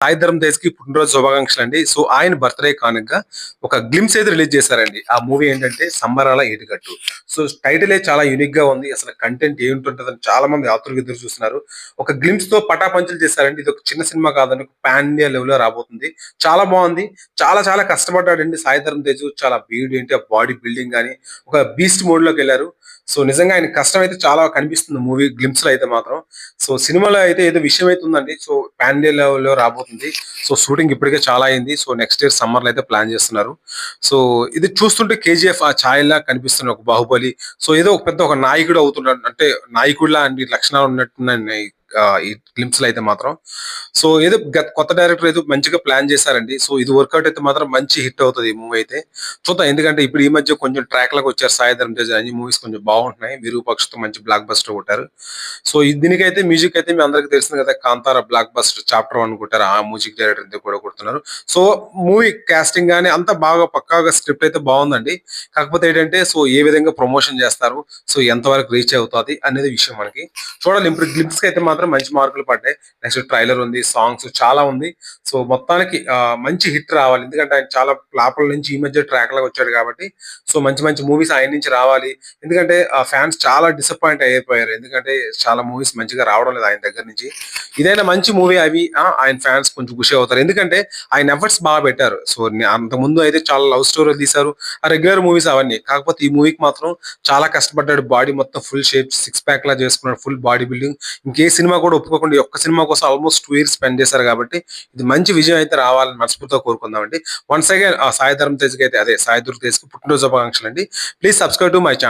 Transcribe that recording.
సాయి ధరమ్ తేజ్ కి పుట్టినరోజు శుభాకాంక్షలు అండి. సో ఆయన బర్త్‌డే కానుకగా ఒక గ్లింప్స్ అయితే రిలీజ్ చేశారండి. ఆ మూవీ ఏంటంటే 'సంబరాల ఏటిగట్టు'. సో టైటిలే చాలా యూనిక్‌గా ఉంది. అసలు కంటెంట్ ఏంటుంటదని చాలా మంది ఆతృతగా ఎదురు చూస్తున్నారు. ఒక గ్లింప్స్‌తో పటాపంచలు చేశారండి. ఇదొక చిన్న సినిమా కాదండి. ఒక పాన్ ఇండియా లెవెల్‌లో రాబోతుంది. చాలా బావుంది. చాలా చాలా కష్టపడ్డాడండి సాయి ధరమ్ తేజ్. చాలా ఏంటి ఆ బాడీ బిల్డింగ్ గాని, ఒక బీస్ట్ మోడ్‌లోకెళ్లారు. సో నిజంగా ఆయన కష్టం అయితే చాలా కనిపిస్తుంది మూవీ గ్లింప్స్‌లో అయితే మాత్రం. సో సినిమాలో అయితే ఏదో విషయం అయితే ఉందండి. సో పాన్ ఇండియా లెవెల్‌లో రాబోతుంది. సో షూటింగ్ ఇప్పటికే చాలా అయింది. సో నెక్స్ట్ ఇయర్ సమ్మర్‌లో అయితే ప్లాన్ చేస్తున్నారు. సో ఇది చూస్తుంటే 'కేజీఎఫ్' ఆ ఛాయల్లా కనిపిస్తున్న ఒక 'బాహుబలి'. సో ఏదో ఒక పెద్ద ఒక నాయకుడు అవుతున్నాడు. అంటే నాయకుడిలా అన్ని లక్షణాలు ఉన్నట్టున్నాయి. ఈ గ్లింప్స్‌లో అయితే మాత్రం. సో ఏదో కొత్త డైరెక్టర్ ఏదో మంచిగా ప్లాన్ చేశారండి. సో ఇది వర్కౌట్ అయితే మాత్రం మంచి హిట్ అవుతది ఈ మూవీ అయితే. చూద్దాం ఎందుకంటే ఇప్పుడు ఈ మధ్య కొంచెం ట్రాక్‌లోకి వచ్చారు సాయి ధరమ్ తేజ్. అన్ని మూవీస్ కొంచెం బాగుంటున్నాయి. 'విరూపాక్ష'తో మంచి బ్లాక్ బస్టర్ కొట్టారు. సో దీనికైతే మ్యూజిక్ అయితే మీ అందరికి తెలిసింది కదా! 'కాంతార' బ్లాక్ బస్టర్ చాప్టర్ 1 కొట్టారు. ఆ మ్యూజిక్ డైరెక్టర్‌తో కూడా కొడుతున్నారు. సో మూవీ కాస్టింగ్ గాని అంతా బాగా పక్కాగా స్క్రిప్ట్ అయితే బాగుందండి. కాకపోతే ఏంటంటే సో ఏ విధంగా ప్రమోషన్ చేస్తారు? సో ఎంతవరకు రీచ్ అవుతది అనేది విషయం మనకి. చూడాలి ఇప్పుడు గ్లింప్స్‌కి అయితే మాత్రం మంచి మార్కులు పడ్డాయి. నెక్స్ట్ ట్రైలర్ ఉంది. సాంగ్స్ చాలా ఉంది. సో మొత్తానికి మంచి హిట్ రావాలి. ఎందుకంటే ఆయన చాలా ఫ్లాపుల నుంచి ఈ మధ్య ట్రాక్‌లోకి వచ్చాడు కాబట్టి సో మంచి మంచి మూవీస్ ఆయన నుంచి రావాలి. ఎందుకంటే ఫ్యాన్స్ చాలా డిసప్పాయింట్ అయిపోయారు. ఎందుకంటే చాలా మూవీస్ మంచిగా రావడం లేదు ఆయన దగ్గర నుంచి. ఇదైనా మంచి మూవీ అవి ఆయన ఫ్యాన్స్ కొంచెం ఖుషి అవుతారు. ఎందుకంటే ఆయన ఎఫర్ట్స్ బాగా పెట్టారు. సో అంతకుముందు అయితే చాలా లవ్ స్టోరీలు తీశారు. ఆ రెగ్యులర్ మూవీస్ అవన్నీ. కాకపోతే ఈ మూవీకి మాత్రం చాలా కష్టపడ్డాడు. బాడీ మొత్తం ఫుల్ షేప్ సిక్స్ ప్యాక్ లా చేసుకున్నాడు. Full body building. ఇంకే సినిమా కూడా ఒప్పుకోకుండా ఈ ఒక్క సినిమా కోసం ఆల్మోస్ట్ 2 ఇయర్స్ స్పెండ్ చేశారు కాబట్టి ఇది మంచి విజయం అయితే రావాలని మనస్ఫూర్తిగా కోరుకుందామండి. వన్స్ అగైన్ సాయి ధరమ్ తేజ్‌కి అయితే అదే సాయి ధరమ్ తేజ్‌కి పుట్టినరోజు శుభాకాంక్షలు అండి. Please subscribe to my channel.